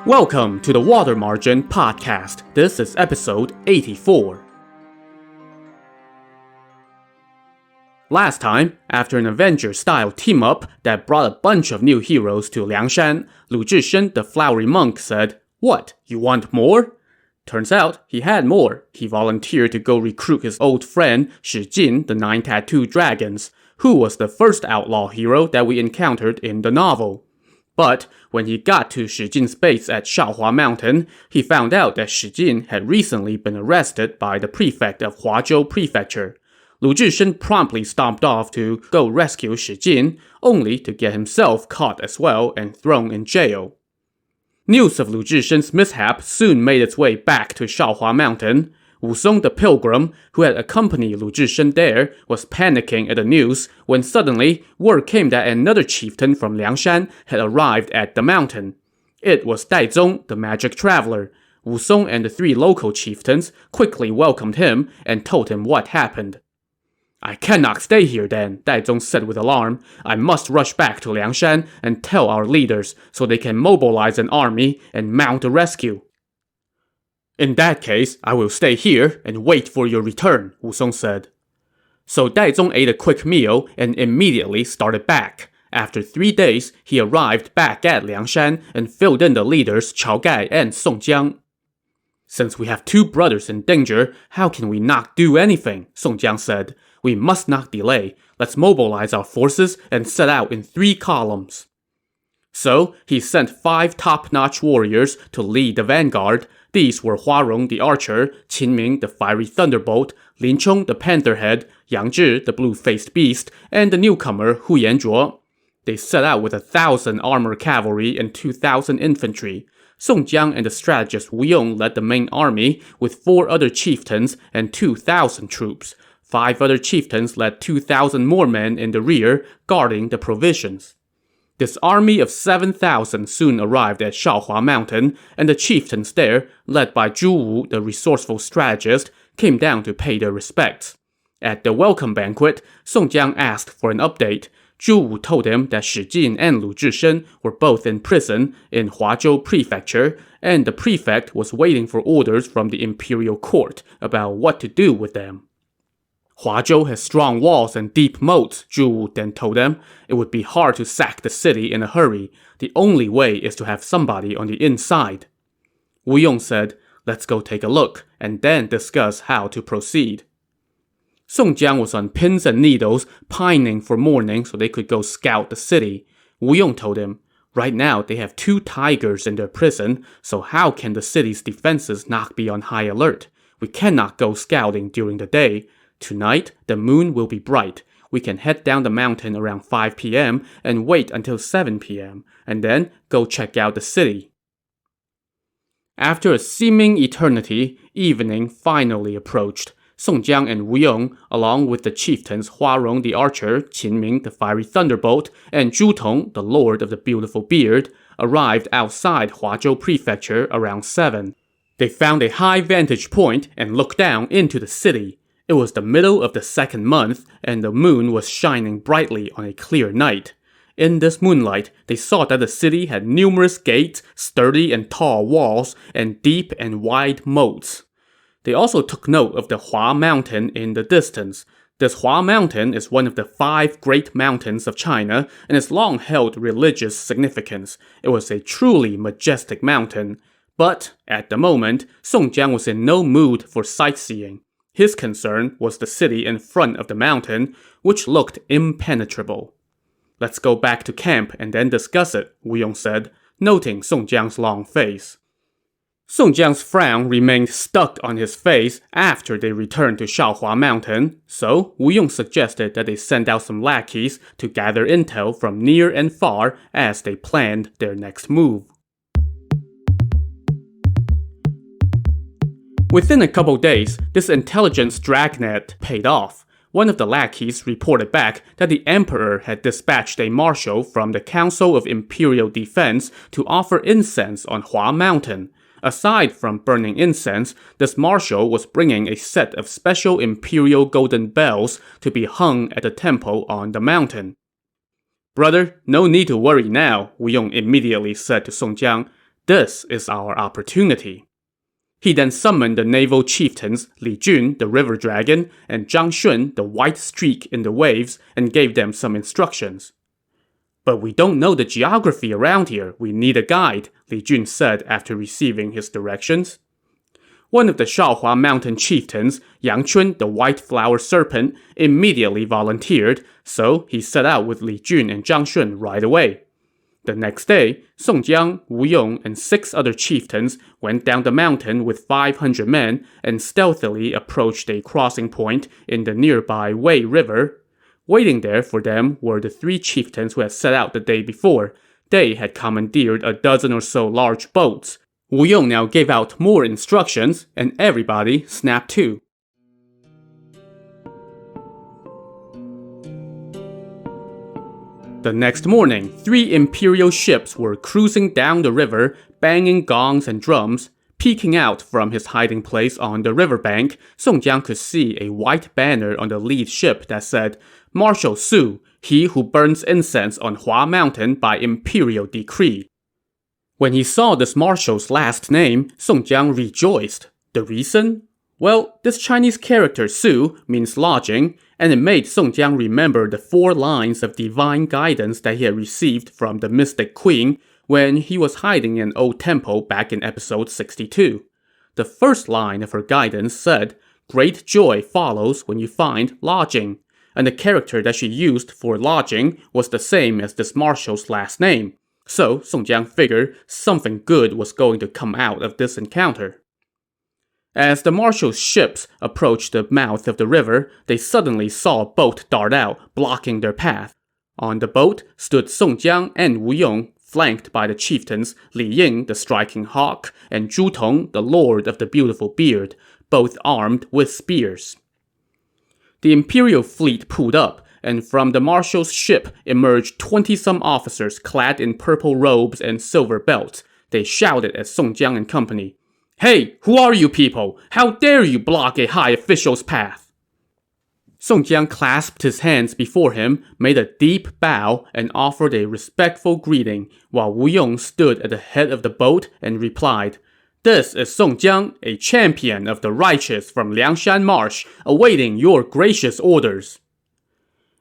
Welcome to the Water Margin Podcast. This is episode 84. Last time, after an Avenger-style team-up that brought a bunch of new heroes to Liangshan, Lu Zhishen, the flowery monk, said, "What, you want more?" Turns out, he had more. He volunteered to go recruit his old friend, Shi Jin, the Nine Tattooed Dragons, who was the first outlaw hero that we encountered in the novel. But when he got to Shi Jin's base at Shaohua Mountain, he found out that Shi Jin had recently been arrested by the prefect of Huazhou Prefecture. Lu Zhishen promptly stomped off to go rescue Shi Jin, only to get himself caught as well and thrown in jail. News of Lu Zhishen's mishap soon made its way back to Shaohua Mountain. Wusong the pilgrim, who had accompanied Lu Zhishen there, was panicking at the news when suddenly word came that another chieftain from Liangshan had arrived at the mountain. It was Daizong, the magic traveler. Wusong and the three local chieftains quickly welcomed him and told him what happened. "I cannot stay here then," Daizong said with alarm. "I must rush back to Liangshan and tell our leaders so they can mobilize an army and mount a rescue." "In that case, I will stay here and wait for your return," Wusong said. So Daizong ate a quick meal and immediately started back. After 3 days, he arrived back at Liangshan and filled in the leaders Chao Gai and Song Jiang. "Since we have two brothers in danger, how can we not do anything?" Song Jiang said. "We must not delay. Let's mobilize our forces and set out in 3 columns. So, he sent 5 top-notch warriors to lead the vanguard. These were Huarong the archer, Qinming the fiery thunderbolt, Lin Chong the pantherhead, Yang Zhi the blue-faced beast, and the newcomer Hu Yanzhuo. They set out with 1,000 armored cavalry and 2,000 infantry. Song Jiang and the strategist Wu Yong led the main army with 4 other chieftains and 2,000 troops. 5 other chieftains led 2,000 more men in the rear, guarding the provisions. This army of 7,000 soon arrived at Shaohua Mountain, and the chieftains there, led by Zhu Wu, the resourceful strategist, came down to pay their respects. At the welcome banquet, Song Jiang asked for an update. Zhu Wu told him that Shi Jin and Lu Zhishen were both in prison in Huazhou Prefecture, and the prefect was waiting for orders from the imperial court about what to do with them. "Huazhou has strong walls and deep moats," Zhu Wu then told them. "It would be hard to sack the city in a hurry. The only way is to have somebody on the inside." Wu Yong said, "Let's go take a look, and then discuss how to proceed." Song Jiang was on pins and needles, pining for morning so they could go scout the city. Wu Yong told him, "Right now they have 2 tigers in their prison, so how can the city's defenses not be on high alert? We cannot go scouting during the day. Tonight, the moon will be bright. We can head down the mountain around 5 p.m. and wait until 7 p.m., and then go check out the city." After a seeming eternity, evening finally approached. Song Jiang and Wu Yong, along with the chieftains Huarong the archer, Qinming the fiery thunderbolt, and Zhu Tong, the lord of the beautiful beard, arrived outside Huazhou Prefecture around 7. They found a high vantage point and looked down into the city. It was the middle of the 2nd month, and the moon was shining brightly on a clear night. In this moonlight, they saw that the city had numerous gates, sturdy and tall walls, and deep and wide moats. They also took note of the Hua Mountain in the distance. This Hua Mountain is one of the 5 great mountains of China, and has long held religious significance. It was a truly majestic mountain. But, at the moment, Song Jiang was in no mood for sightseeing. His concern was the city in front of the mountain, which looked impenetrable. "Let's go back to camp and then discuss it," Wu Yong said, noting Song Jiang's long face. Song Jiang's frown remained stuck on his face after they returned to Shaohua Mountain, so Wu Yong suggested that they send out some lackeys to gather intel from near and far as they planned their next move. Within a couple days, this intelligence dragnet paid off. One of the lackeys reported back that the emperor had dispatched a marshal from the Council of Imperial Defense to offer incense on Hua Mountain. Aside from burning incense, this marshal was bringing a set of special imperial golden bells to be hung at the temple on the mountain. "Brother, no need to worry now," Wu Yong immediately said to Song Jiang. This is our opportunity. He then summoned the naval chieftains Li Jun, the river dragon, and Zhang Shun, the white streak in the waves, and gave them some instructions. But we don't know the geography around here. We need a guide, Li Jun said after receiving his directions. One of the Shaohua mountain chieftains, Yang Chun, the white flower serpent, immediately volunteered, so he set out with Li Jun and Zhang Shun right away. The next day, Song Jiang, Wu Yong, and 6 other chieftains went down the mountain with 500 men and stealthily approached a crossing point in the nearby Wei River. Waiting there for them were the 3 chieftains who had set out the day before. They had commandeered a dozen or so large boats. Wu Yong now gave out more instructions, and everybody snapped to. The next morning, 3 imperial ships were cruising down the river, banging gongs and drums. Peeking out from his hiding place on the riverbank, Song Jiang could see a white banner on the lead ship that said, "Marshal Su, he who burns incense on Hua Mountain by imperial decree." When he saw this marshal's last name, Song Jiang rejoiced. The reason? Well, this Chinese character Su means lodging, and it made Song Jiang remember the 4 lines of divine guidance that he had received from the mystic queen when he was hiding in an old temple back in episode 62. The first line of her guidance said, "Great joy follows when you find lodging," and the character that she used for lodging was the same as this marshal's last name. So Song Jiang figured something good was going to come out of this encounter. As the marshal's ships approached the mouth of the river, they suddenly saw a boat dart out, blocking their path. On the boat stood Song Jiang and Wu Yong, flanked by the chieftains Li Ying, the striking hawk, and Zhu Tong, the lord of the beautiful beard, both armed with spears. The imperial fleet pulled up, and from the marshal's ship emerged 20-some officers clad in purple robes and silver belts. They shouted at Song Jiang and company, "Hey, who are you people? How dare you block a high official's path?" Song Jiang clasped his hands before him, made a deep bow, and offered a respectful greeting, while Wu Yong stood at the head of the boat and replied, "This is Song Jiang, a champion of the righteous from Liangshan Marsh, awaiting your gracious orders."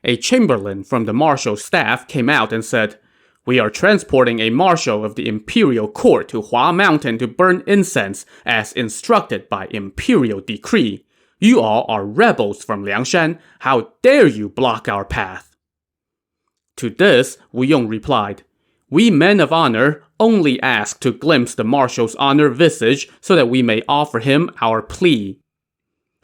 A chamberlain from the marshal's staff came out and said, "We are transporting a marshal of the imperial court to Hua Mountain to burn incense as instructed by imperial decree. You all are rebels from Liangshan. How dare you block our path?" To this, Wu Yong replied, "We men of honor only ask to glimpse the marshal's honor visage so that we may offer him our plea."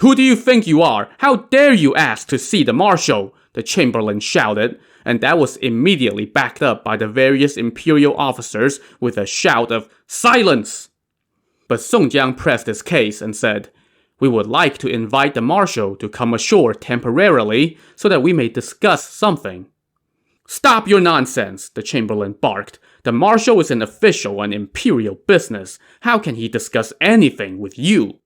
"Who do you think you are? How dare you ask to see the marshal?" the chamberlain shouted, and that was immediately backed up by the various imperial officers with a shout of "Silence!" But Song Jiang pressed his case and said, "We would like to invite the marshal to come ashore temporarily so that we may discuss something." "Stop your nonsense," the chamberlain barked. "The marshal is an official on imperial business. How can he discuss anything with you?"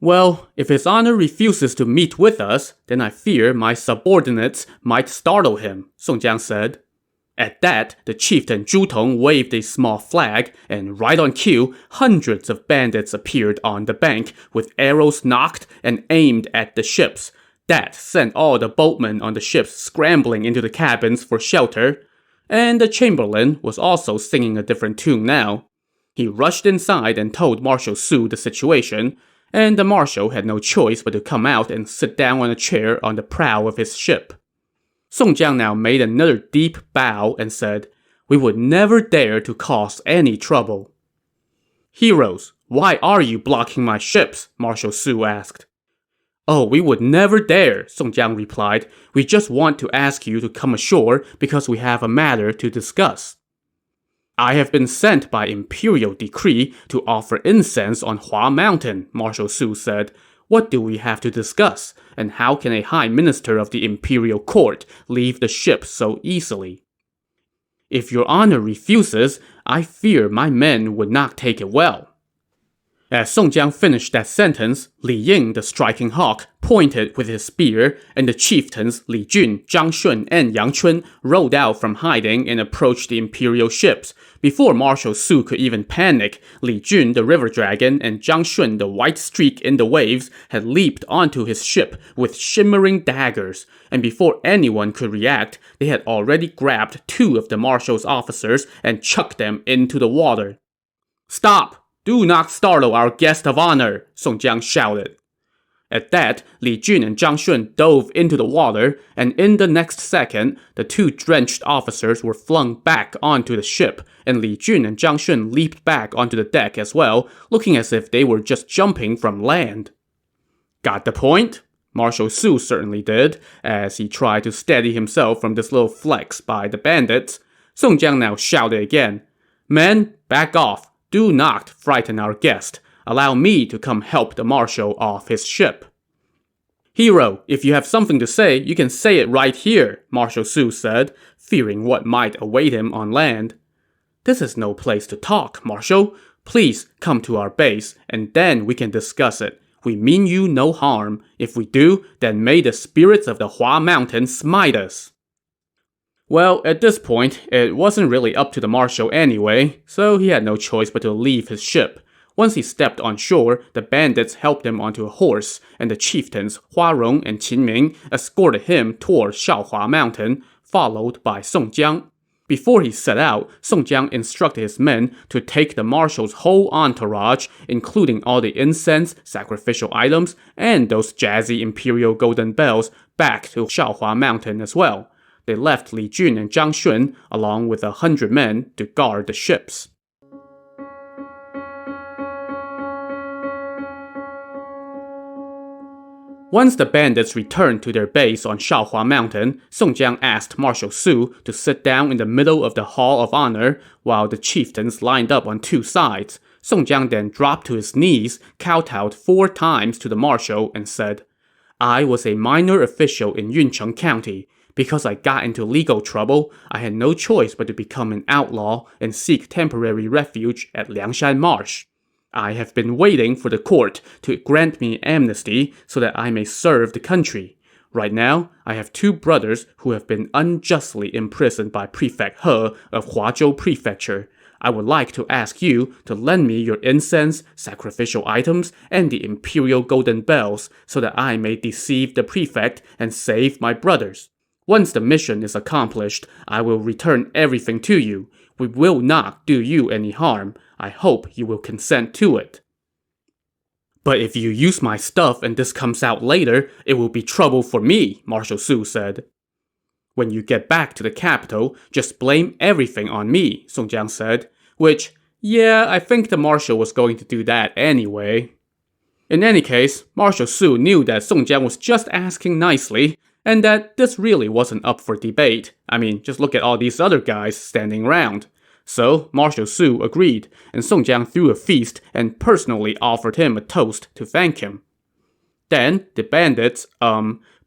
"Well, if his honor refuses to meet with us, then I fear my subordinates might startle him," Song Jiang said. At that, the chieftain Zhu Tong waved a small flag, and right on cue, hundreds of bandits appeared on the bank with arrows nocked and aimed at the ships. That sent all the boatmen on the ships scrambling into the cabins for shelter. And the chamberlain was also singing a different tune now. He rushed inside and told Marshal Su the situation, and the marshal had no choice but to come out and sit down on a chair on the prow of his ship. Song Jiang now made another deep bow and said, "We would never dare to cause any trouble." "Heroes, why are you blocking my ships?" Marshal Su asked. "Oh, we would never dare," Song Jiang replied. "We just want to ask you to come ashore because we have a matter to discuss." "I have been sent by imperial decree to offer incense on Hua Mountain," Marshal Su said. "What do we have to discuss? And how can a high minister of the imperial court leave the ship so easily?" "If your honor refuses, I fear my men would not take it well." As Song Jiang finished that sentence, Li Ying, the striking hawk, pointed with his spear, and the chieftains Li Jun, Zhang Shun, and Yang Chun rode out from hiding and approached the imperial ships. Before Marshal Su could even panic, Li Jun, the river dragon, and Zhang Shun, the white streak in the waves, had leaped onto his ship with shimmering daggers. And before anyone could react, they had already grabbed 2 of the marshal's officers and chucked them into the water. "Stop! Do not startle our guest of honor," Song Jiang shouted. At that, Li Jun and Zhang Shun dove into the water, and in the next second, the 2 drenched officers were flung back onto the ship, and Li Jun and Zhang Shun leaped back onto the deck as well, looking as if they were just jumping from land. Got the point? Marshal Su certainly did, as he tried to steady himself from this little flex by the bandits. Song Jiang now shouted again, "Men, back off. Do not frighten our guest. Allow me to come help the marshal off his ship." "Hero, if you have something to say, you can say it right here," Marshal Su said, fearing what might await him on land. "This is no place to talk, Marshal. Please come to our base, and then we can discuss it. We mean you no harm. If we do, then may the spirits of the Hua Mountain smite us." Well, at this point, it wasn't really up to the marshal anyway, so he had no choice but to leave his ship. Once he stepped on shore, the bandits helped him onto a horse, and the chieftains Hua Rong and Qin Ming escorted him toward Shaohua Mountain, followed by Song Jiang. Before he set out, Song Jiang instructed his men to take the marshal's whole entourage, including all the incense, sacrificial items, and those jazzy imperial golden bells, back to Shaohua Mountain as well. They left Li Jun and Zhang Shun, along with 100 men, to guard the ships. Once the bandits returned to their base on Shaohua Mountain, Song Jiang asked Marshal Su to sit down in the middle of the Hall of Honor, while the chieftains lined up on 2 sides. Song Jiang then dropped to his knees, kowtowed 4 times to the marshal, and said, "I was a minor official in Yuncheng County. Because I got into legal trouble, I had no choice but to become an outlaw and seek temporary refuge at Liangshan Marsh. I have been waiting for the court to grant me amnesty so that I may serve the country. Right now, I have 2 brothers who have been unjustly imprisoned by Prefect He of Huazhou Prefecture. I would like to ask you to lend me your incense, sacrificial items, and the imperial golden bells so that I may deceive the prefect and save my brothers. Once the mission is accomplished, I will return everything to you. We will not do you any harm. I hope you will consent to it." "But if you use my stuff and this comes out later, it will be trouble for me," Marshal Su said. "When you get back to the capital, just blame everything on me," Song Jiang said. Which, yeah, I think the marshal was going to do that anyway. In any case, Marshal Su knew that Song Jiang was just asking nicely, and that this really wasn't up for debate. I mean, just look at all these other guys standing around. So, Marshal Su agreed, and Song Jiang threw a feast and personally offered him a toast to thank him. Then, the bandits,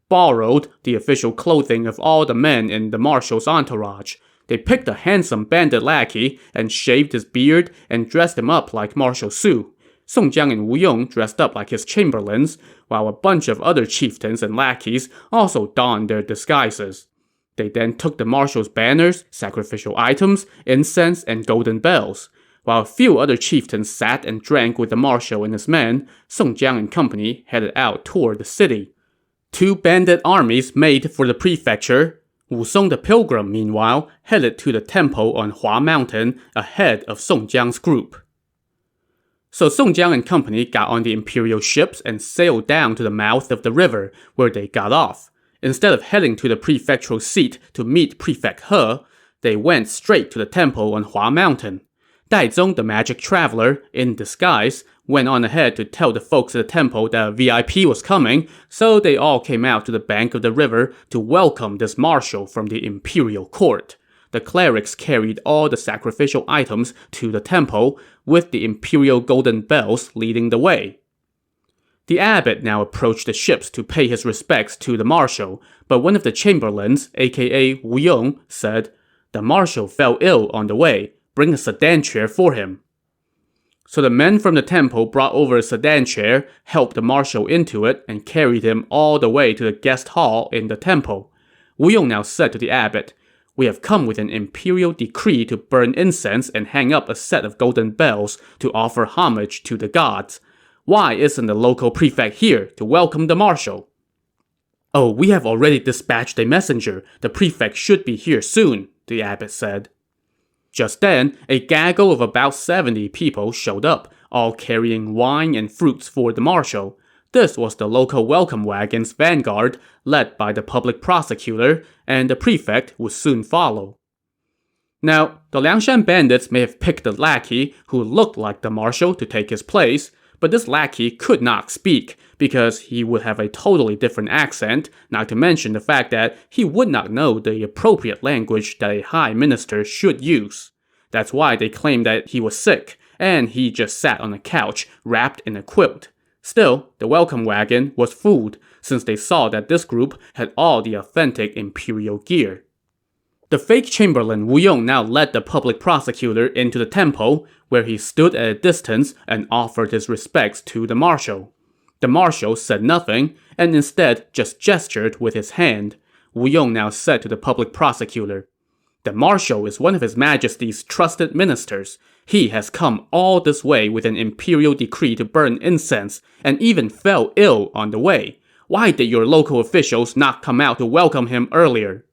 borrowed the official clothing of all the men in the marshal's entourage. They picked a handsome bandit lackey and shaved his beard and dressed him up like Marshal Su. Song Jiang and Wu Yong dressed up like his chamberlains, while a bunch of other chieftains and lackeys also donned their disguises. They then took the marshal's banners, sacrificial items, incense, and golden bells. While a few other chieftains sat and drank with the marshal and his men, Song Jiang and company headed out toward the city. 2 bandit armies made for the prefecture. Wu Song the pilgrim, meanwhile, headed to the temple on Hua Mountain ahead of Song Jiang's group. So Song Jiang and company got on the imperial ships and sailed down to the mouth of the river, where they got off. Instead of heading to the prefectural seat to meet Prefect He, they went straight to the temple on Hua Mountain. Daizong, the magic traveler, in disguise, went on ahead to tell the folks at the temple that a VIP was coming, so they all came out to the bank of the river to welcome this marshal from the imperial court. The clerics carried all the sacrificial items to the temple, with the imperial golden bells leading the way. The abbot now approached the ships to pay his respects to the marshal, but one of the chamberlains, aka Wu Yong, said, "The marshal fell ill on the way. Bring a sedan chair for him." So the men from the temple brought over a sedan chair, helped the marshal into it, and carried him all the way to the guest hall in the temple. Wu Yong now said to the abbot, "We have come with an imperial decree to burn incense and hang up a set of golden bells to offer homage to the gods. Why isn't the local prefect here to welcome the marshal?" "Oh, we have already dispatched a messenger. The prefect should be here soon," the abbot said. Just then, a gaggle of about 70 people showed up, all carrying wine and fruits for the marshal. This was the local welcome wagon's vanguard, led by the public prosecutor, and the prefect would soon follow. Now, the Liangshan bandits may have picked a lackey who looked like the marshal to take his place, but this lackey could not speak, because he would have a totally different accent, not to mention the fact that he would not know the appropriate language that a high minister should use. That's why they claimed that he was sick, and he just sat on a couch, wrapped in a quilt. Still, the welcome wagon was fooled, since they saw that this group had all the authentic imperial gear. The fake Chamberlain Wu Yong now led the public prosecutor into the temple, where he stood at a distance and offered his respects to the marshal. The marshal said nothing, and instead just gestured with his hand. Wu Yong now said to the public prosecutor, "The marshal is one of His Majesty's trusted ministers. He has come all this way with an imperial decree to burn incense, and even fell ill on the way. Why did your local officials not come out to welcome him earlier?"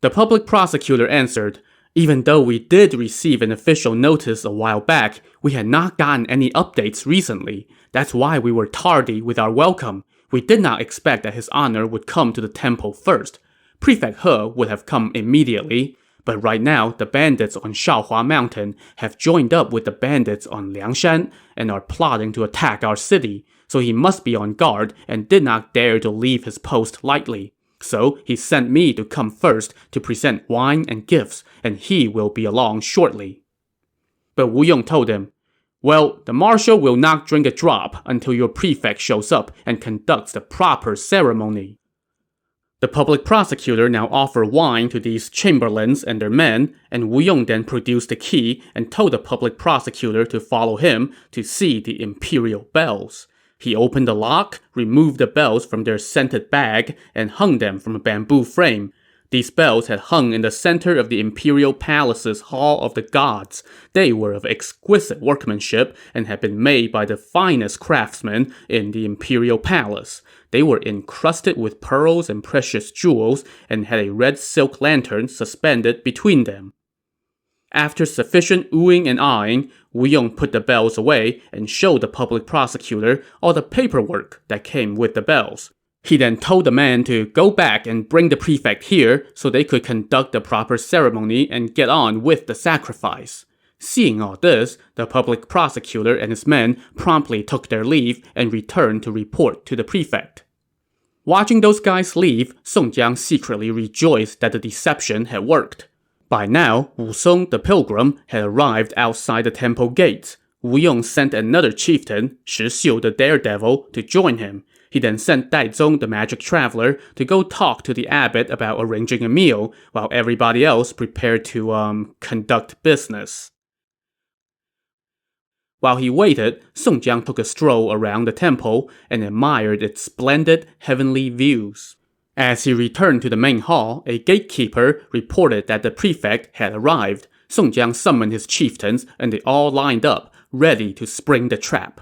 The public prosecutor answered, "Even though we did receive an official notice a while back, we had not gotten any updates recently. That's why we were tardy with our welcome. We did not expect that His Honor would come to the temple first. Prefect He would have come immediately, but right now the bandits on Shaohua Mountain have joined up with the bandits on Liangshan and are plotting to attack our city, so he must be on guard and did not dare to leave his post lightly. So he sent me to come first to present wine and gifts, and he will be along shortly." But Wu Yong told him, "Well, the marshal will not drink a drop until your prefect shows up and conducts the proper ceremony." The public prosecutor now offered wine to these chamberlains and their men, and Wu Yong then produced the key and told the public prosecutor to follow him to see the imperial bells. He opened the lock, removed the bells from their scented bag, and hung them from a bamboo frame. These bells had hung in the center of the imperial palace's Hall of the Gods. They were of exquisite workmanship and had been made by the finest craftsmen in the imperial palace. They were encrusted with pearls and precious jewels and had a red silk lantern suspended between them. After sufficient oohing and ahhing, Wu Yong put the bells away and showed the public prosecutor all the paperwork that came with the bells. He then told the man to go back and bring the prefect here so they could conduct the proper ceremony and get on with the sacrifice. Seeing all this, the public prosecutor and his men promptly took their leave and returned to report to the prefect. Watching those guys leave, Song Jiang secretly rejoiced that the deception had worked. By now, Wu Song the pilgrim had arrived outside the temple gates. Wu Yong sent another chieftain, Shi Xiu the daredevil, to join him. He then sent Dai Zong the magic traveler to go talk to the abbot about arranging a meal, while everybody else prepared to, conduct business. While he waited, Song Jiang took a stroll around the temple and admired its splendid heavenly views. As he returned to the main hall, a gatekeeper reported that the prefect had arrived. Song Jiang summoned his chieftains, and they all lined up, ready to spring the trap.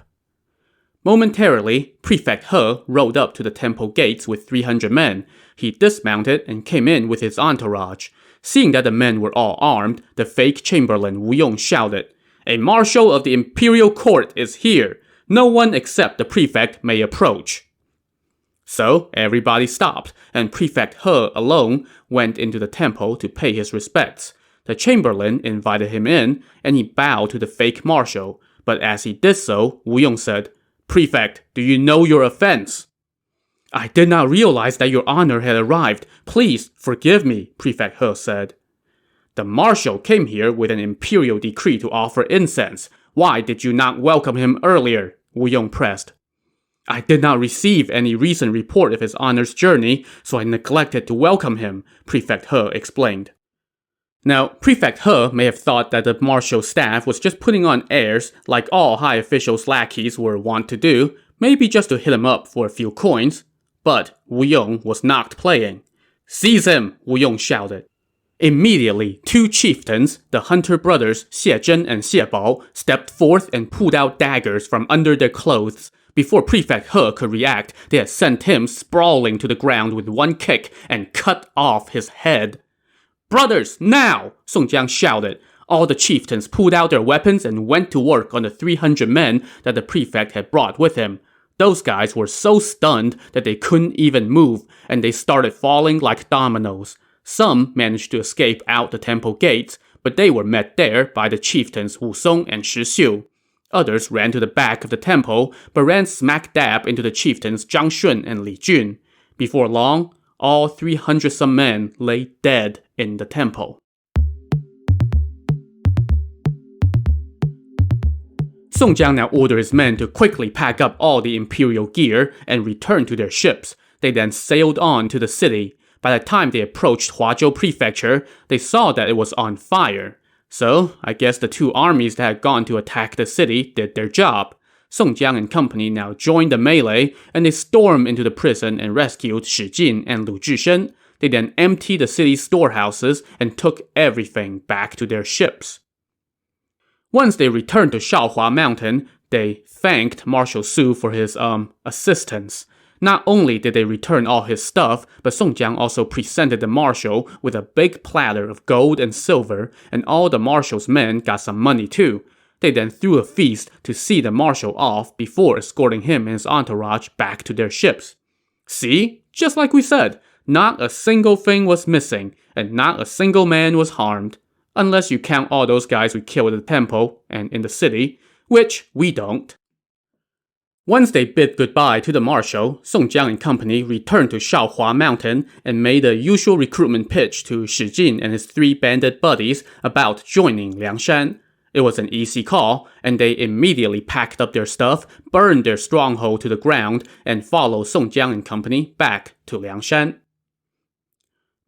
Momentarily, Prefect He rode up to the temple gates with 300 men. He dismounted and came in with his entourage. Seeing that the men were all armed, the fake Chamberlain Wu Yong shouted, "A marshal of the imperial court is here. No one except the prefect may approach." So everybody stopped, and Prefect He alone went into the temple to pay his respects. The Chamberlain invited him in, and he bowed to the fake marshal. But as he did so, Wu Yong said, "Prefect, do you know your offense?" "I did not realize that your honor had arrived. Please forgive me," Prefect He said. "The marshal came here with an imperial decree to offer incense. Why did you not welcome him earlier?" Wu Yong pressed. "I did not receive any recent report of his honor's journey, so I neglected to welcome him," Prefect He explained. Now, Prefect He may have thought that the marshal staff was just putting on airs like all high officials' lackeys were wont to do, maybe just to hit him up for a few coins. But Wu Yong was not playing. "Seize him!" Wu Yong shouted. Immediately, two chieftains, the Hunter brothers Xie Zhen and Xie Bao, stepped forth and pulled out daggers from under their clothes. Before Prefect He could react, they had sent him sprawling to the ground with one kick and cut off his head. "Brothers, now!" Song Jiang shouted. All the chieftains pulled out their weapons and went to work on the 300 men that the prefect had brought with him. Those guys were so stunned that they couldn't even move, and they started falling like dominoes. Some managed to escape out the temple gates, but they were met there by the chieftains Wu Song and Shi Xiu. Others ran to the back of the temple, but ran smack dab into the chieftains Zhang Shun and Li Jun. Before long, all 300-some men lay dead in the temple. Song Jiang now ordered his men to quickly pack up all the imperial gear and return to their ships. They then sailed on to the city. By the time they approached Huazhou Prefecture, they saw that it was on fire. So, I guess the two armies that had gone to attack the city did their job. Song Jiang and company now joined the melee, and they stormed into the prison and rescued Shi Jin and Lu Zhishen. They then emptied the city's storehouses and took everything back to their ships. Once they returned to Shaohua Mountain, they thanked Marshal Su for his, assistance. Not only did they return all his stuff, but Song Jiang also presented the marshal with a big platter of gold and silver, and all the marshal's men got some money too. They then threw a feast to see the marshal off before escorting him and his entourage back to their ships. See? Just like we said, not a single thing was missing, and not a single man was harmed. Unless you count all those guys we killed at the temple and in the city, which we don't. Once they bid goodbye to the marshal, Song Jiang and company returned to Shaohua Mountain and made the usual recruitment pitch to Shi Jin and his 3 bandit buddies about joining Liangshan. It was an easy call, and they immediately packed up their stuff, burned their stronghold to the ground, and followed Song Jiang and company back to Liangshan.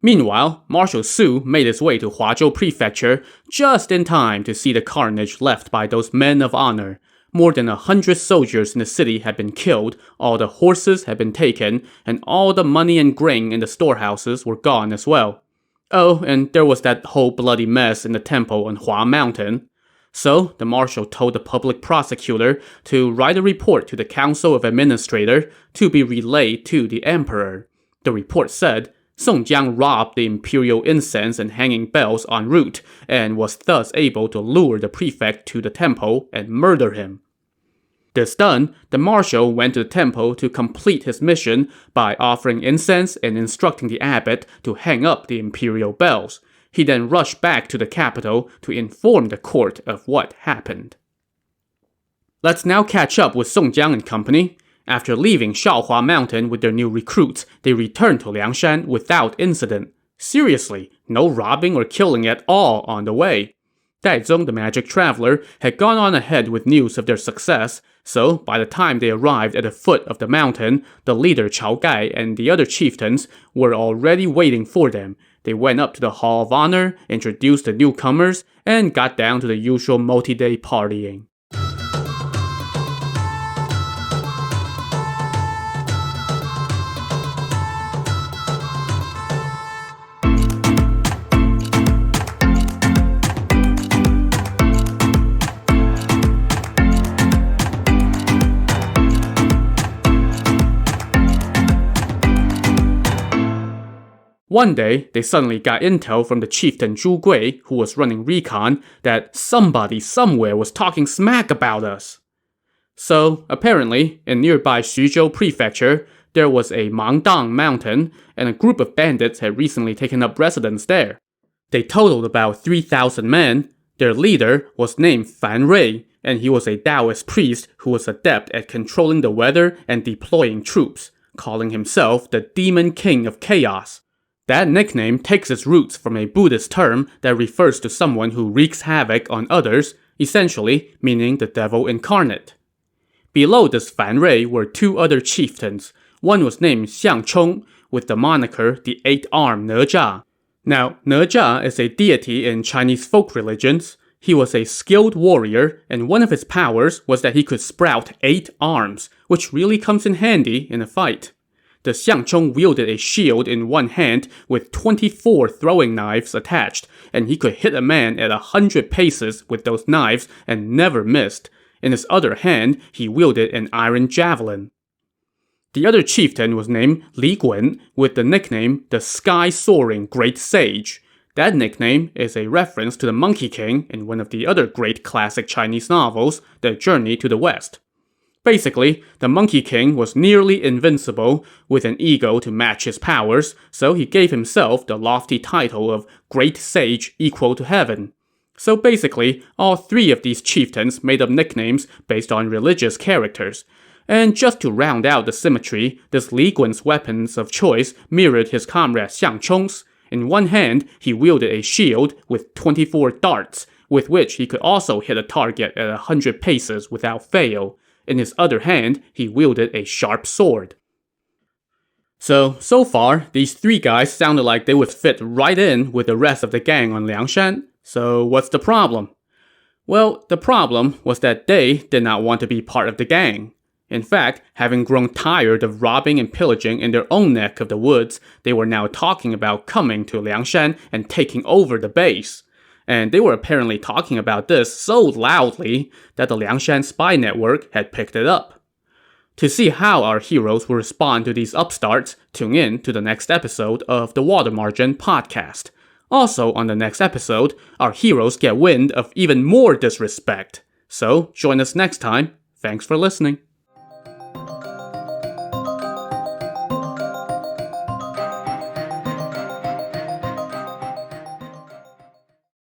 Meanwhile, Marshal Su made his way to Huazhou Prefecture just in time to see the carnage left by those men of honor. More than 100 soldiers in the city had been killed, all the horses had been taken, and all the money and grain in the storehouses were gone as well. Oh, and there was that whole bloody mess in the temple on Hua Mountain. So, the marshal told the public prosecutor to write a report to the Council of Administrators to be relayed to the emperor. The report said, Song Jiang robbed the imperial incense and hanging bells en route, and was thus able to lure the prefect to the temple and murder him. This done, the marshal went to the temple to complete his mission by offering incense and instructing the abbot to hang up the imperial bells. He then rushed back to the capital to inform the court of what happened. Let's now catch up with Song Jiang and company. After leaving Shaohua Mountain with their new recruits, they returned to Liangshan without incident. Seriously, no robbing or killing at all on the way. Daizong, the magic traveler, had gone on ahead with news of their success, so by the time they arrived at the foot of the mountain, the leader Chao Gai and the other chieftains were already waiting for them. They went up to the Hall of Honor, introduced the newcomers, and got down to the usual multi-day partying. One day, they suddenly got intel from the chieftain Zhu Gui, who was running recon, that somebody somewhere was talking smack about us. So, apparently, in nearby Xuzhou Prefecture, there was a Mangdang mountain, and a group of bandits had recently taken up residence there. They totaled about 3,000 men. Their leader was named Fan Rui, and he was a Taoist priest who was adept at controlling the weather and deploying troops, calling himself the Demon King of Chaos. That nickname takes its roots from a Buddhist term that refers to someone who wreaks havoc on others, essentially meaning the devil incarnate. Below this Fan Rui were 2 other chieftains. One was named Xiang Chong, with the moniker the 8-armed Ne Zha. Now, Ne Zha is a deity in Chinese folk religions. He was a skilled warrior, and one of his powers was that he could sprout 8 arms, which really comes in handy in a fight. The Xiangchong wielded a shield in one hand with 24 throwing knives attached, and he could hit a man at 100 paces with those knives and never missed. In his other hand, he wielded an iron javelin. The other chieftain was named Li Gun, with the nickname the Sky-Soaring Great Sage. That nickname is a reference to the Monkey King in one of the other great classic Chinese novels, The Journey to the West. Basically, the Monkey King was nearly invincible, with an ego to match his powers, so he gave himself the lofty title of Great Sage equal to heaven. So basically, all 3 of these chieftains made up nicknames based on religious characters. And just to round out the symmetry, this Li Gun's weapons of choice mirrored his comrade Xiangchong's. In one hand, he wielded a shield with 24 darts, with which he could also hit a target at 100 paces without fail. In his other hand, he wielded a sharp sword. So far, these 3 guys sounded like they would fit right in with the rest of the gang on Liangshan. So what's the problem? Well, the problem was that they did not want to be part of the gang. In fact, having grown tired of robbing and pillaging in their own neck of the woods, they were now talking about coming to Liangshan and taking over the base. And they were apparently talking about this so loudly that the Liangshan spy network had picked it up. To see how our heroes will respond to these upstarts, tune in to the next episode of the Water Margin podcast. Also on the next episode, our heroes get wind of even more disrespect. So join us next time. Thanks for listening.